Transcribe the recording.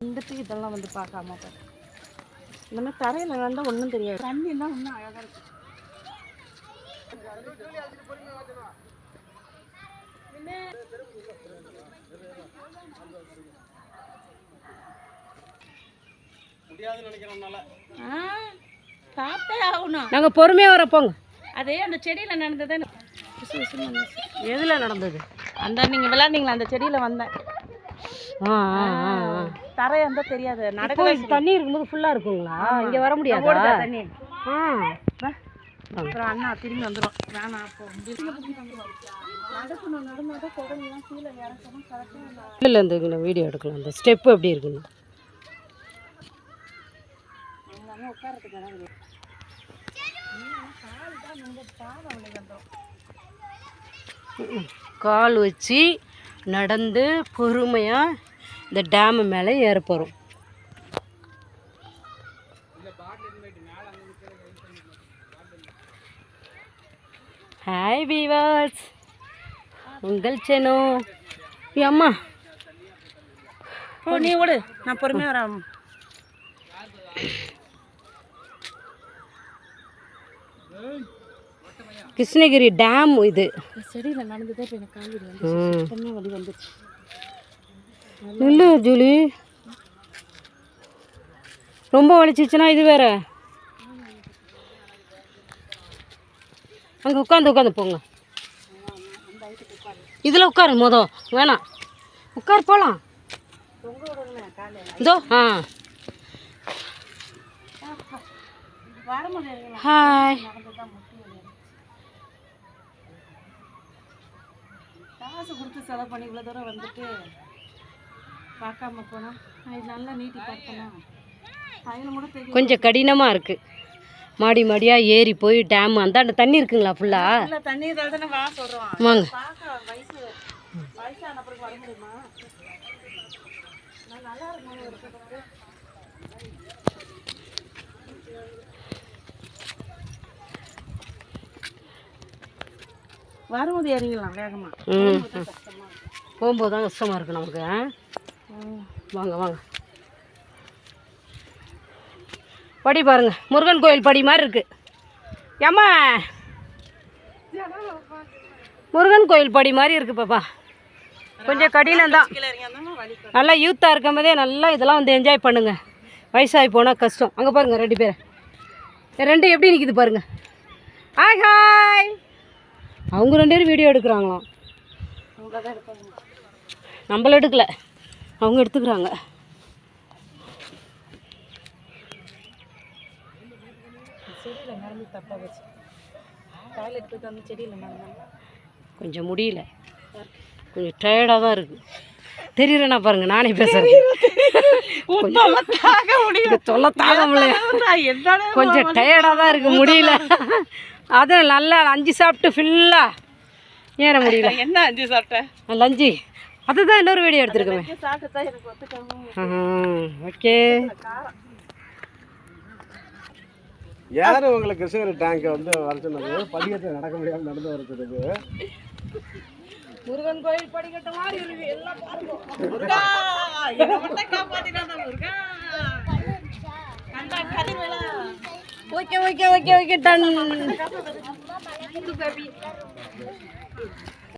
வந்துட்டு இதெல்லாம் வந்து பார்க்காம பாரு. இந்த மாதிரி தரையில் நடந்தால் ஒன்றும் தெரியாது. தண்ணின்னா இன்னும் அழகாக இருக்கு. சாப்பிட்டே ஆகணும். நாங்கள் பொறுமையாக வர போங்க. அதே அந்த செடியில் நடந்தது. எதில் நடந்தது? அந்த நீங்கள் விளையாண்டிங்களா அந்த செடியில் வந்தேன். தரை அந்த தெரியாது. நடக்க தண்ணி இருக்கும்போது ஃபுல்லாக இருக்குங்களா? இங்கே வர முடியாது தண்ணி. அப்புறம் அண்ணா திரும்பி வந்துடும். வேணாம் அப்போ நடக்கணும். நடந்தால் குழந்தைலாம் கீழே இறக்கணும். கரெக்டாக இல்லை இந்த வீடியோ எடுக்கலாம். அந்த ஸ்டெப்பு எப்படி இருக்குங்க உட்காரத்துக்கு கால் வச்சு நடந்து பொறுமையாக இந்த டேமு மேலே ஏற போகிறோம். ஹாய் வீவர்ஸ், உங்கள் சேனோ. அம்மா ஓ நீ ஓடு, நான் பொறுமையாக வரேன். கிருஷ்ணகிரி டேம் இது. செடியில் நடந்துதான் இப்போ எனக்கு கால் வந்து வலி வந்துச்சு. இல்லை ஜூலி, ரொம்ப வலிச்சிச்சுன்னா இது வேற. அங்கே உட்காந்து போங்க. இதில் உட்காரு மொதல். வேணாம் உட்கார் போகலாம். இதோ ஹாய். காசு கொடுத்து செலவு பண்ணி இவ்வளோ தூரம் வந்துட்டு பார்க்காம போனால் இது நல்லா நீட்டி பார்த்தோம். தைலம் கூட தெரியும். கொஞ்சம் கடினமாக இருக்குது. மாடி மாடியாக ஏறி போய் டேம் அந்த தண்ணி இருக்குங்களா ஃபுல்லாக? இல்லை தண்ணி தானே வா சொல்கிறோம். வாங்க. வயசான பிறகு வர முடியுமா? நல்லா இருக்கும். வரும்போது இறங்கலாம் வேகமாக. போகும்போது தான் கஷ்டமாக இருக்குது நமக்கு. வாங்க வாங்க. படி பாருங்க, முருகன் கோயில் படி மாதிரி இருக்குது. ஏம்மா முருகன் கோயில் படி மாதிரி இருக்குது பாப்பா. கொஞ்சம் கடினம் தான். நல்லா யூத்தாக இருக்கும் போதே நல்லா இதெல்லாம் வந்து என்ஜாய் பண்ணுங்க. வயசாகி போனால் கஷ்டம். அங்கே பாருங்கள் 2 பேர், 2 எப்படி நிற்கிது பாருங்கள். Hi hi. அவங்க 2 பேரும் வீடியோ எடுக்கிறாங்களாம். நம்மள எடுக்கல, அவங்க எடுத்துக்கிறாங்க. செடியில் நடந்து தப்பாக வச்சு கால் எடுத்துட்டு வந்து செடியில் நடந்தாங்க. கொஞ்சம் முடியல, கொஞ்சம் டயர்டாக தான் இருக்குது. தெரியலண்ணா பாருங்க, நானே பேசுகிறேன். தொல்லை தாங்க முடியல. கொஞ்சம் டயர்டாக தான் இருக்குது, முடியல. அதுவும் நல்லா 5 சாப்பிட்டு ஃபுல்லாக ஏற முடியல. என்ன 5 சாப்பிட்டேன்? லஞ்சு. அதுதான் இன்னொரு வீடியோ எடுத்துருக்கேன். ஓகே. யார் உங்களுக்கு கிருஷ்ணகிரி டேங்கை வந்து வர சொன்னது? படிக்கட்டு நடக்க முடியாமல் நடந்து வர சொன்னது. முருகன் கோயில் படிக்கட்டு மாதிரி இருக்கு. எல்லாம் பாருங்க. Okay okay okay okay done.